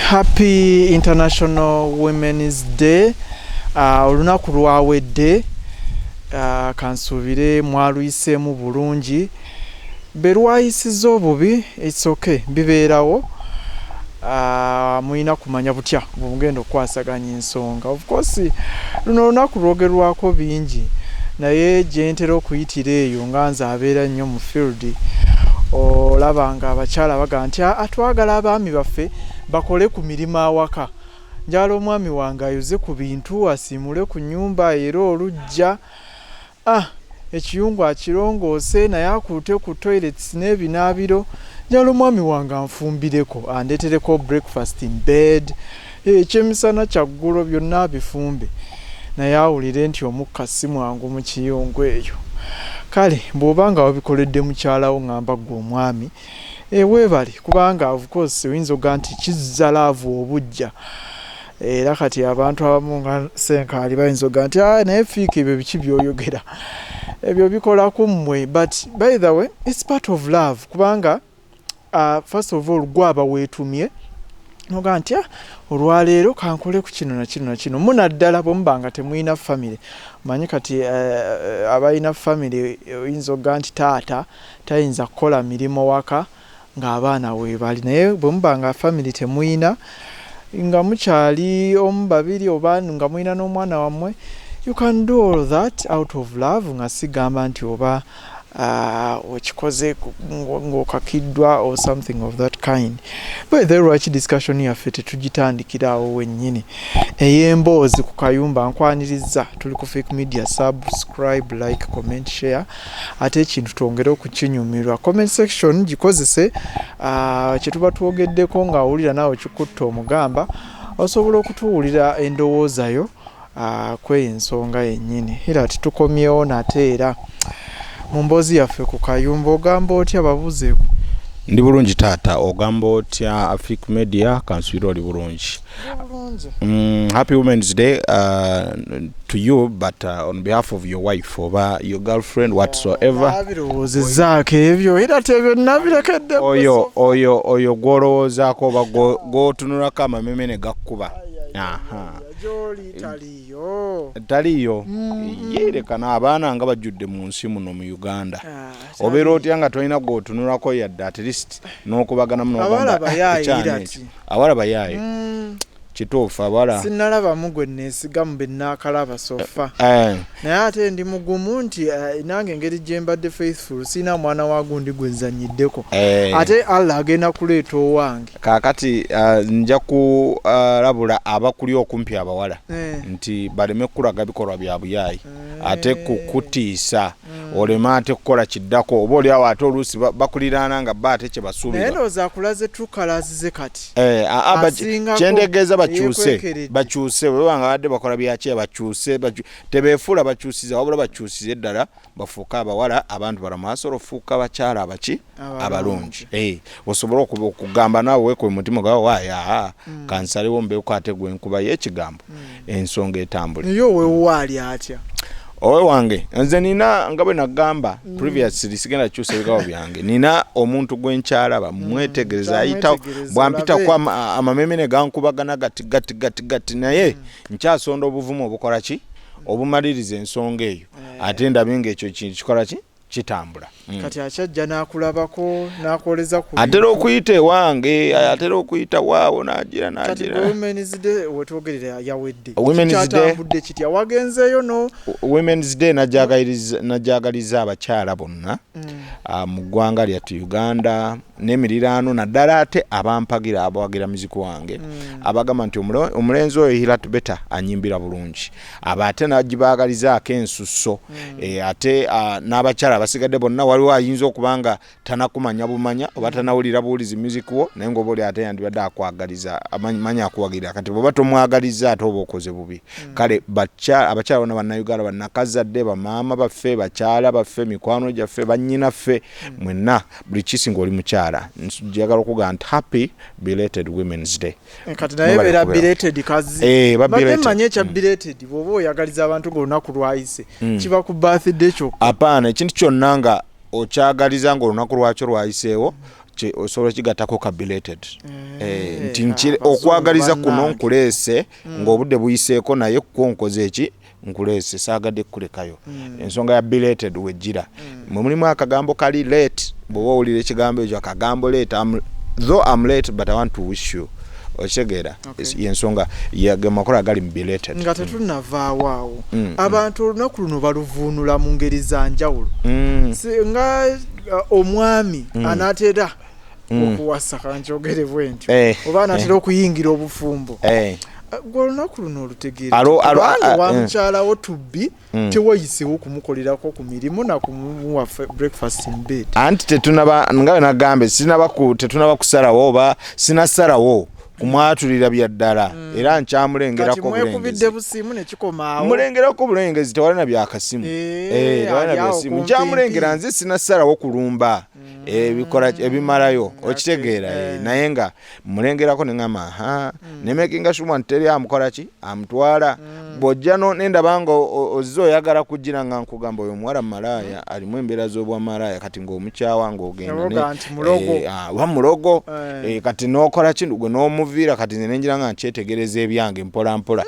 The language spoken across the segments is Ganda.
Happy International Women's Day. Olunaku lwawedde kansubire mwaluyisemu bulungi berwayisiza obubi it's okay bibeerawo muyina kumanya butya bugenda okwasaganya ensonga of course luno olunaku lwogerwako bingi naye gyentera okuyitira eyo nga nze abeera nnyo mu field olabanga abakyala baga nti atwagala abaami baffe bakole ku mirimu awaka njala omwami wange ayoze ku bintu asimule ku nyumba era olujja ekiyungu akirongoose naye akuute ku toilets n'ebinaabiro njala omwami wange anfumbireko andetereko breakfast in bed ekyemisana kyaggulo byonna bifumbe naye awulire nti omukka si mwangu mu kiyungu eyo kale bw'obanga wabikoledde mukyalawo ngamba gwe omwami weebale kubanga of course oyinza oga nti kizza laavu obujja era kati abantu abamu nga senkaali bayinza oga nti naye fiika ebyo biki byoyogera ebyo bikola ku mmwe but by the way it's part of love kubanga first of all gwaba weetumye noga nti olwaleero kankole ku kino na kino na kino munaddala bwemubanga temuyina family manyi kati abalina family oyinza oga nti taata tayinza kukola mirimu waka ng'abaana weebali naye bwemubanga family temuyina nga mukyali omu babiri oba nga muyina n'omwana wammwe you can do all that out of love nga sigamba nti oba okikoze ng'okakiddwa or something of that kind but the right discussion yaffe tetugitandikirawo wennyini ey'emboozi ku kayumba nkwaniriza tuli ku Fake Media subscribe like comment share ate ekintu twongere okukinyumirwa comment section gikozese kye tuba twogeddeko ng'awulira naawe kikutta omugamba osobola okutuwulira endowooza yo kw'eyo ensonga yennyini Hillat tukomyewo nate era mu mboozi yaffe ku kayumba ogamba otya babuzeeko ndi bulungi taata ogamba otya Fake Media kansubira oli bulungi happy Women's Day to you but on behalf of your wife or your girlfriend whatsoever nabirowoozezzaako ebyo era tebyo nabirekedde oyo gwolowoozaako oba gwotunulako amameme ne gakkuba taliyo yerekana abaana nga bajjudde mu nsi muno mu Uganda obeera otya nga tolina gwotunulako yadde at least n'okubaganamu awala bayaayi kituufu abala sinnalabamu gwe neesigamu be naakalaba sofa naye ate ndi mugumu nti nange engeri gye mbadde faithful sina mwana wa gundi gwe nzannyiddeko ate Allah agenda kuleeta owange kaakati nja kulabula abakuli okumpi abawala nti baleme kukulaga bikolwa bya buyaayi ate kukutiisa olema ate kukola kiddako oba oli awo ate oluusi bakuliraana nga bba ate kye basuubira naye ndowooza akulaze tukalazize kati kyendegeeza bakyuse webanga badde bakola byaki bakyuse tebeefuula bakyusiza wabula bakyusize eddala bafuuka abawala abantu bala maaso ofuuka abakyala abaki abalungi osobola okugamba naawe weekuba mutima gwawe waaya kansalewo mbeeko ate gwe nkuba y'ekigambo ensonga etambule naye owewaali atya owe wange nze nina nga bwe nagamba previously sigenda kyusa ebigawo byange nina omuntu gwenkyalaba mwetegereza ayita bwampitako amameme ne gankubagana gati naye nkyasonda obuvumu obukola ki obumaliriza ensonga eyo ate ndabye ng'ekyo kintu kikola ki kitambula kati akyajja n'akulabako n'akoleza ku atera okuyita ewange atera okuyita waawo n'agira Women's Day wetwogerera yawedde Women's kitya wagenzeeyo no Women's Day najagaliza abakyala bonna mu ggwanga lyattu Uganda n'emiriraano naddala ate abampagira abawagira muziki wange abagamba nti omulenzi oyo Hillat Beta anyimbira bulungi aba ate nagibaagalizaako ensusso ate n'abakyala abasigadde bonna waliwo ayinza okubanga tanakumanya bumanya oba tanawulira buwulizi music wo naye ng'oba oli ate yandibadde akwagaliza manya akuwagira kati bw'oba tomwagaliza ate oba okoze bubi kale abakyala bonna bannayuganda bannakazadde bamaama baffe bakyala baffe mikwano gyaffe bannyinaffe mwenna buli kisinga oli mukyala njagala okugamba nti happy belated Women's Day kati naye beera belated kazi badde manye ekya belated bw'oba oyagaliza abantu ng'olunaku lwayise kiba ku birthday kyokka apaana ekintu kyonna nga okyagaliza ng'olunaku lwakyo lwayiseewo osobola kigatako ka belated nti okwagaliza kuno nkuleese ng'obudde buyiseeko naye konkoze eki nkuleese saagadde kulekayo ensonga ya belated wejjira mulimu akagambo kali late bw'oba owulira ekigambo ekyo akagambo late though I'm late but I want to wish you okitegeera yensonga yagamakola gali mu belated nga tetunavaawo abantu olunaku luno baluvuunula mu ngeri za njawulo nga omwami anaatera okuwasa kankyogere bwentyo oba anaatera okuyingira obufumbo gwe olunaku luno olutegeera wa mukyalawo tubbi tewayisewo okumukolerako ku mirimu nakumuwa breakfast in bed anti nga we nagambe tetunaba kusalawo oba sinasalawo kumwatulira byaddala era nkyamulengerako mwekubidde busimu nekikomaawo mulengerako bulengezi tewalina byakasimu tewalina byasimu nkyamulengera nze sinasalawo kulumba ebikola ebimalayo okitegeera naye nga mulengerako neŋama nemakinga sure nteri amukola ki amutwala bw'ojja nendaba nga ozze oyagala kugira nga nkugamba oyo omuwala malaaya alimu embeera z'obwamalaaya kati ng'omukyawa ng'ogenda mulogo kati n'okola ki gwe n'omuviira kati nze nengira nga nkyetegereza ebyange mpola mpola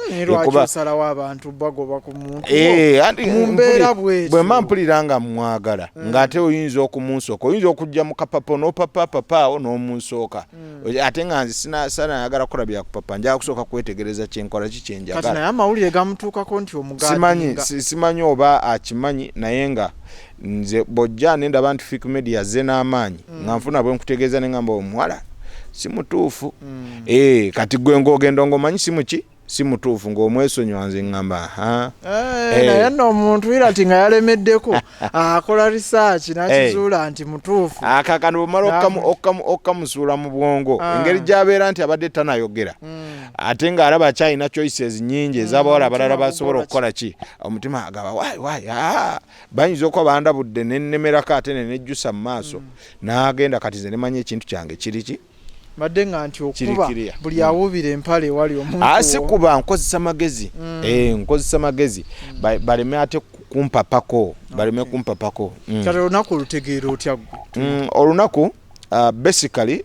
osalawo abantu bagoba ku muntu mu mbeera bwetyo bwe mpulira nga mwagala ng'ate oyinza okumunsooka oyinza okujja mu kapapo n'opapapapaawo n'omunsooka ate nga nze sinayagala kukola bya kupapa njagala kusooka kwetegereza kyenkola ki kyenjagala kati naye amawulire gamutuukako nti omugaadinga simanyi oba akimanyi naye nga nze bw'ojja nendaba nti fik media ze n'amaanyi nga nfuna bwe nkutegeeza ne ngamba omuwala si mutuufu kati gwe ng'ogenda ng'omanyi si mutuufu ng'omwesonyiwa nze ngamba naye nno omuntu irati nga yalemeddeko akola research nakizuula nti mutuufu akakani bwomala okamusuula mu bwongo engeri gy'abeera nti abadde tanayogera ate ng'alaba akyalina choices nnyingi ez'abawala abalala basobola okukola ki omutima agaba wayi bayinza okuba bandabudde nennemerako ate nenejjusa mu maaso n'agenda kati nze nemanyi ekintu kyange kiri ki badde nga nti okuba buli awubira empale ewali omuntu sikuba nkozesa magezi nkozesa magezi baleme ate kumpapako kati olunaku olutegeera otya olunaku basically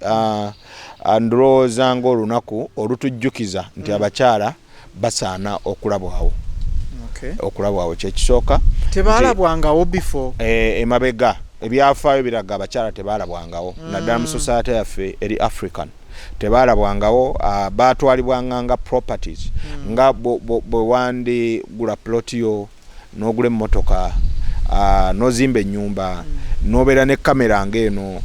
ndowooza nga olunaku olutujjukiza nti abakyala basaana okulabwawo okulabwawo kyekisooka tebaalabwangawo before emabega ebyafaayo biraga abakyala tebaalabwangawo naddala mu society yaffe eri African tebaalabwangawo baatwalibwanga nga properties nga bwe wandigula plotio n'ogula emmotoka n'ozimba ennyumba n'obeera ne kamera ng'eno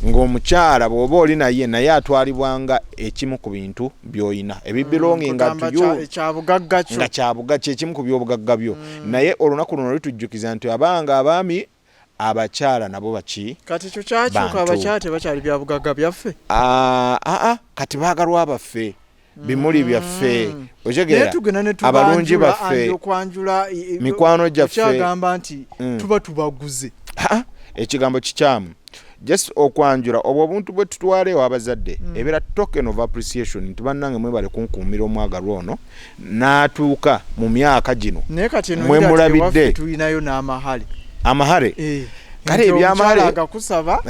ng'omukyala bw'oba oli naye atwalibwanga ekimu ku bintu by'oyina ebibelonginga nga kyabugagga kyekimu ku by'obugagga byo naye olunaku luno litujjukiza nti abanga abaami abakyala nabo baki kati kyo kyakyuka abakyala tebakyali byabugagga byaffe kati baagalwa abaffe bimuli byaffe ojegeera abalungi baffe mikwano gyaffe kyagamba nti tuba tubaguze ekigambo kikyamu just okwanjula obwo obuntu bwe tutwaleewo abazadde ebeera token of appreciation nti bannange mwebale kunkuumira omwagalwa ono n'atuuka mu myaka gino mwemulabidde tulinayo n'amahale kale ebyamahale agakusaba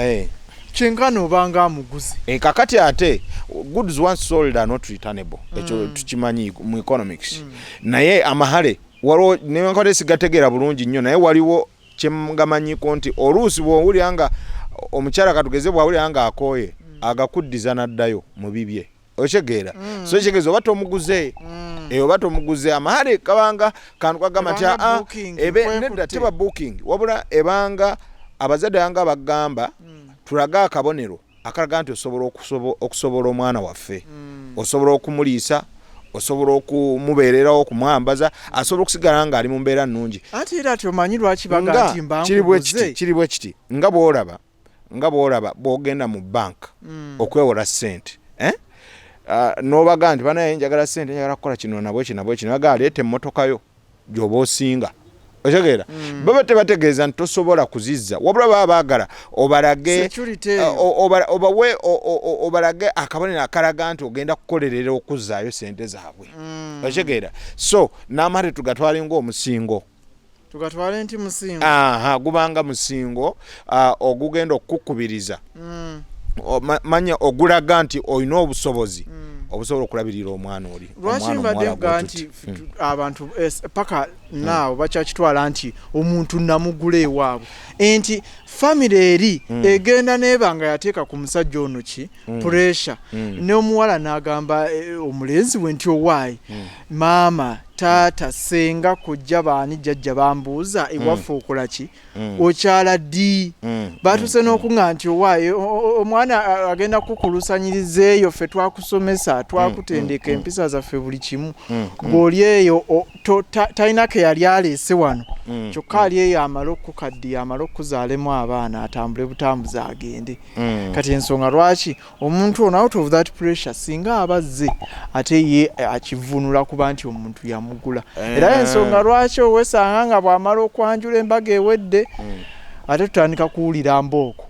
kyenkana obanga amuguze kakati ate goods once sold are not returnable ekyo tukimanyi mu economics naye amahale waliwo nenkole sigategeera bulungi nnyo naye waliwo kyegamanyiko nti oluusi bw'owulira nga omukyala katugeze bw'awulira nga akooye agakuddiza n'addayo mu bibye okitegeera so ekitegeeza oba tomuguze amahale kabanga kantu kagamba nti nedda teba booking wabula ebanga abazadde yanga bagamba tulaga akabonero akalaga nti osobola okusobola omwana waffe osobola okumuliisa osobola okumubeererawo okumwambaza asobola okusigala nga ali mu mbeera nnungi ate era tyomanyi lwaki baga nti mbangubuze kiri bwe kiti nga bw'olaba bw'ogenda mu bank okwewola ssente n'obaga nti banaye njagala ssente njagala kukola kino nabwe kino baga leeta emmotoka yo gy'oba osinga otegeera baba tebategeeza nti tosobola kuzizza wabula baba baagala obalage akabonero akalaga nti ogenda kukolerera okuzzaayo ssente zaabwe otegeera so n'amate tugatwale ng'omusingo tugatwale nti musingo gubanga musingo ogugenda okukukubiriza manya ogulaga nti olina obusobozi obusobola okulabirira omwana oli. Lwaki mbadde nti abantu paka naawe bakyakitwala nti omuntu namugula ewaabwe enti famire eri egenda neeba nga yateeka ku musajja ono ki pressure n'omuwala n'agamba omulenzi we nti owaayi maama taata senga kujja baani jjajja bambuuza ewaffe okola ki okyala ddi batuse n'okuŋŋa nti owaayi omwana agenda kukulusanyiriza eyo ffe twakusomesa twakutendeka empisa zaffe buli kimu ng'oli eyo talina ke yali aleese wano kyokka ali eyo amala okukaddiya amala okuzaalemu abaana atambule butambuzi agende kati ensonga lwaki omuntu ono out of that pressure singa abazze ate ye akivunula kuba nti omuntu yamugula era ensonga lwaki owesanga nga bw'amala okwanjula embaga ewedde ate tutandika kuwulira mbooko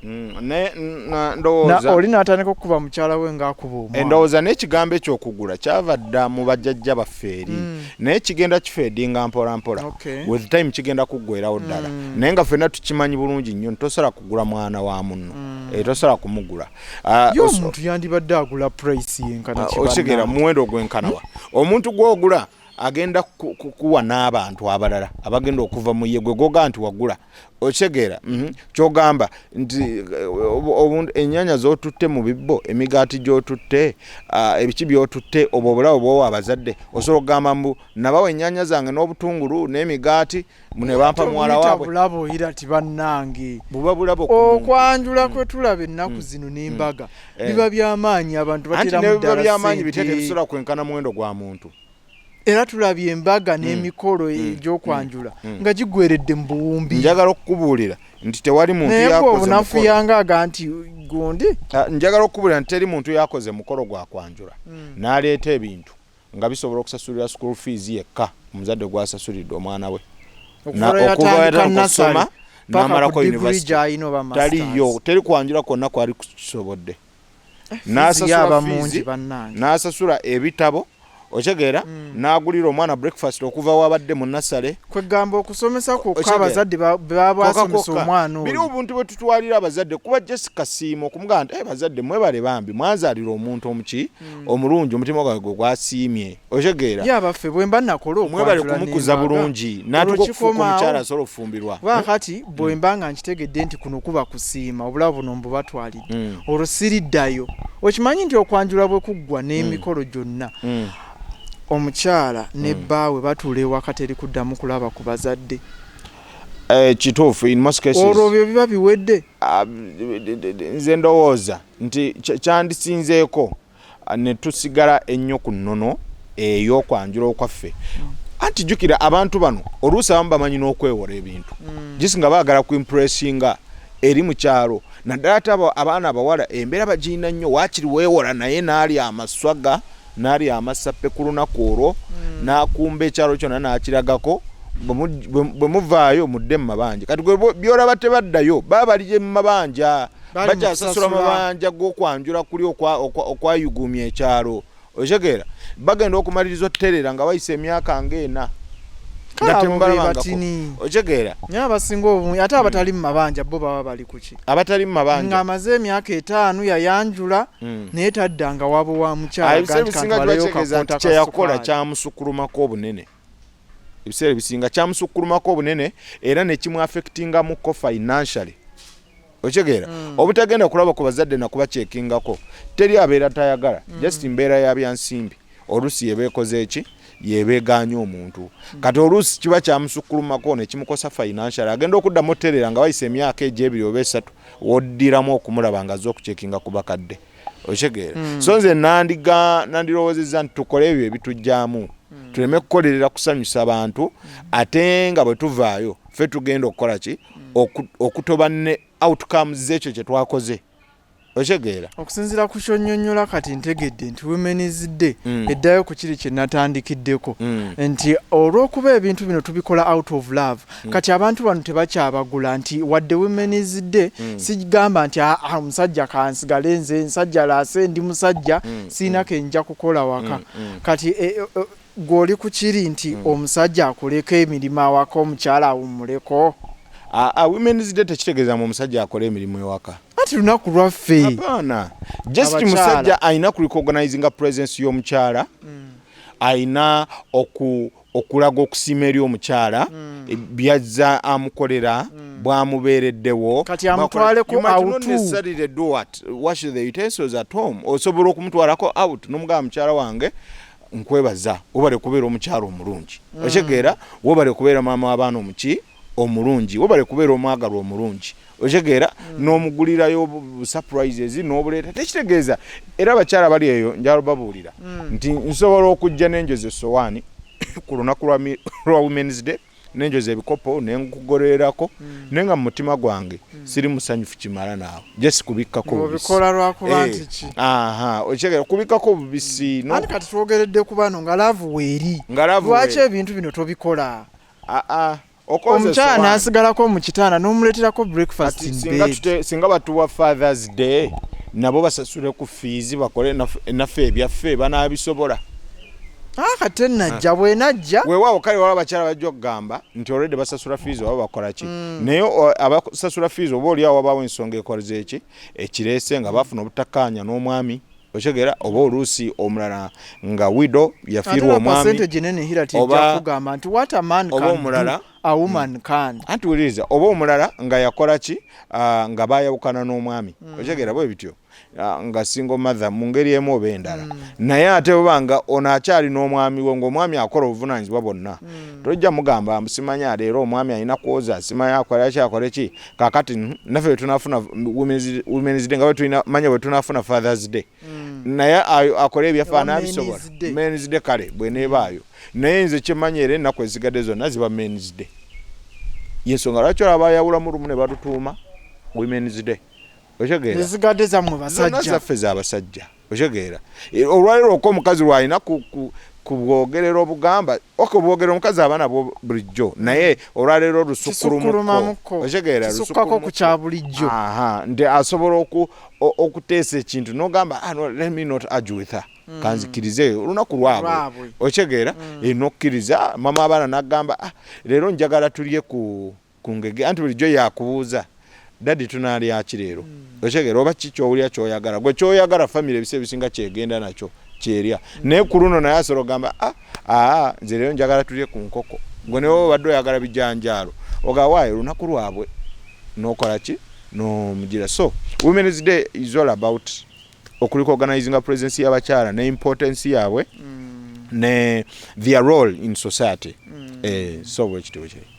oli n'atandika okukuba mukyala we ng'akuba omwana. Endowooza n'ekigambo ekyokugula kyava dda mu bajjajja baffe eri naye kigenda kifeedinga mpola mpola with time kigenda kuggweerawo ddala naye nga ffenna tukimanyi bulungi nnyo tosobola kugula mwana wa munno tosobola kumugula yo omuntu yandibadde agula price yenkana okitegeera muwendo ogwenkanawa omuntu gw'ogula agenda kuwa n'abantu abalala abagenda okuva mu ye gwe goga nti wagula okitegeera kyogamba nti ennyanya z'otutte mu bibbo emigaati gy'otutte ebiki by'otutte obwo obulawo bw'owa abazadde osobola okugamba mbu nabawa ennyanya zange n'obutungulu n'emigaati ne bampa muwala waabwe bulabo oyira ti bannange buba bulabo okwanjula kwe tulaba ennaku zino n'embaga biba by'amaanyi abantu bateramu ddala by'amaanyi biteete bisobola kwenkana muwendo gwa muntu era tulabye embaga n'emikolo egy'okwanjula nga gigweredde mu buwumbi. Njagala okukubuulira nti tewali muntu yakoze obunafu yangaga nti gundi njagala okukubuulira nti teri muntu yakoze mukolo gwa kwanjula n'aleeta ebintu nga bisobola okusasulira school fees yekka omuzadde gwasasulidde omwana we okuva n'amalako university taliyo teri kwanjula kwonna kwali kusobodde n'asasula ebitabo ochegeera n'agulira omwana breakfast okuva wabadde mu nasale kwegamba okusomesa kwokka abazadde babasomesa omwana biri obuntu bwe tutwalira abazadde kuba Jessica Siimo okumugamba nti bazadde mwebale bambi mwanzalira omuntu omuki omulungi omutima gwange gwasiimye ochegeera yabaffe bwe mba nakola mwebale kumukuza bulungi n'atukufuka omukyala asobola okufumbirwa wakati bwe mba nga nkitegedde nti kuno kuba kusiima obula buno mbu batwalidde olwo siriddayo okimanyi nti okwanjula bwe kuggwa n'emikolo gyonna omukyala ne bbaawe batuula ewaka teri kuddamu kulaba ku bazadde kituufu in most cases olwo byo biba biwedde nze ndowooza nti kyandisinzeeko ne tusigala ennyo ku nnono ey'okwanjula okwaffe anti jjukira abantu bano oluusi abamu bamanyi n'okwewola ebintu gisi nga baagala kuimpressinga eri mu kyalo naddala ate abaana abawala embeera bagirina nnyo waakiri weewola naye n'ali amaswaga n'ali amasappe ku lunaku olwo n'akumba ekyalo kyonna n'akiragako bwe muvaayo mudde mu mabanja kati byolaba tebaddayo baba bali mu mabanja bakyasasula mabanja g'okwanjula kuli okwayugumya ekyalo otegeera bagenda okumaliriza otuterera nga bayisa emyaka ng'ena otegeera abasinga obungi ate abatali mu mabanja bo baba bali kuki abatali mu mabanja ng'amaze emyaka 5 yayanjula naye taddanga wabo wa mukyala kyeyakola kyamusukulumako obunene ebiseera ebisinga kyamusukulumako obunene era nekimu affectingamuko financially otegeera obutagenda kulaba ku bazadde nakuba kyekingako teri abeera tayagala just mbeera ya byansimbi oluusi yebeekoze eki yebeeganya omuntu kati oluusi kiba kyamusukulumako nekimukosa financial agenda okuddamu oterera nga wayise emyaka egy'ebiri oba esatu woddiramu okumulaba nga azze okucekinga ku bakadde otegeera so nze nandirowoozezza nti tukole ebyo ebitujjaamu tuleme kukolerera kusanyusa abantu ate nga bwe tuvaayo ffe tugenda okukola ki okutoba ne outcomes z'ekyo kye twakoze otegeera okusinziira ku kyonnyonnyola kati ntegedde nti Women's Day eddayo ku kiri kye natandikiddeko nti olw'okuba ebintu bino tubikola out of love kati abantu bano tebakyabagula nti wadde Women's Day sigamba nti omusajja kansigale nze nsajja laase ndi musajja siina kenja kukola waka kati gw'oli ku kiri nti omusajja akoleko emirimu awaka omukyala awummuleko Women's Day tekitegeeza mu omusajja akola emirimu ewaka kati lunaku lwaffe hapana just musajja aina ku recognizing presence y'omukyala aina okulaga okusiima eri omukyala byazza amukolera bwamubeereddewo kati amutwaleko out wash the utensils at home osobola okumutwalako out n'omugamba mukyala wange nkwebaza wobale kubeera omukyala omulungi otegeera wobale kubeera maama w'abaana omulungi wobale kubeera omwagalwa omulungi otegeera n'omugulirayo surprises n'obuleeta tekitegeeza era abakyala bali eyo njalo babuulira nti nsobola okujja n'enjozi essowaani ku lunaku lwa Women's Day n'enjozi ebikopo nenkugolererako naye nga mu mutima gwange siri musanyufu kimala naawe just kubikkako obikola lwakuba nti ki otegeera kubikkako obubisi ate kati twogeredde ku bano nga laavu weeri lwaki ebintu bino tobikola omukyala n'asigalako mu kitanda n'omuleeterako breakfast in bed singa batuwa Father's Day nabo basasule ku fees bakole naffe ebyaffe banaabisobola kate najja bwe najja weewaawo kale wala abakyala bajja okugamba nti already basasula fees oba bakola ki naye abasasula fees oba oliawo wabaawo ensonga ekoleze eki ekireese nga bafuna obutakkaanya n'omwami otegeera oba oluusi omulala nga widow yafiirwa omwami oba omulala a woman can anti wuliriza oba omulala nga yakola ki nga baayawukana n'omwami otegeera bwe bityo nga single mother mu ngeri emu oba endala naye ate obanga ono akyali n'omwami we ng'omwami akola obuvunaanyizibwa bwonna tojja mugamba simanya leero omwami alina kwoza simanya akola ki akole ki kaakati naffe bwe tunaafuna Women's Day nga manya bwe tunaafuna Father's Day naye akole ebyafaana bisobola Men's Day kale bweneebaayo naye nze kyemmanya era ennaku ezigadde zonna ziba Men's Day yensonga lwaki olaba bayawulamu lumu ne batutuuma Women's Day otegeera ezigadde zammwe basajja zaffe z'abasajja otegeera olwaliro okwo omukazi lwalina ku bwogerero obugamba okubwogera omukazi abaana bulijjo naye olwaliro olusukulumukko otegeera lusukako ku kya bulijjo nti asobola okuteesa ekintu n'ogamba let me not argue with her kanzikirize olunaku lwabwe otegeera n'okkiriza mama abaana n'agamba leero njagala tulye ku ngege anti bulijjo yakubuuza dadi tunaalya ki leero otegeera oba ki kyowulya kyoyagala gwe kyoyagala famire ebise ebisinga kyegenda nakyo kyerya naye ku luno naye asobola ogamba nze leero njagala tulye ku nkoko gwe newe obadde oyagala bijanjaalo ogawaayo olunaku lwabwe n'okola ki n'omugira so Women's Day is all about okurecognizing presence y'abakyala ne importance yaabwe ne their role in society so bwe kityo kiri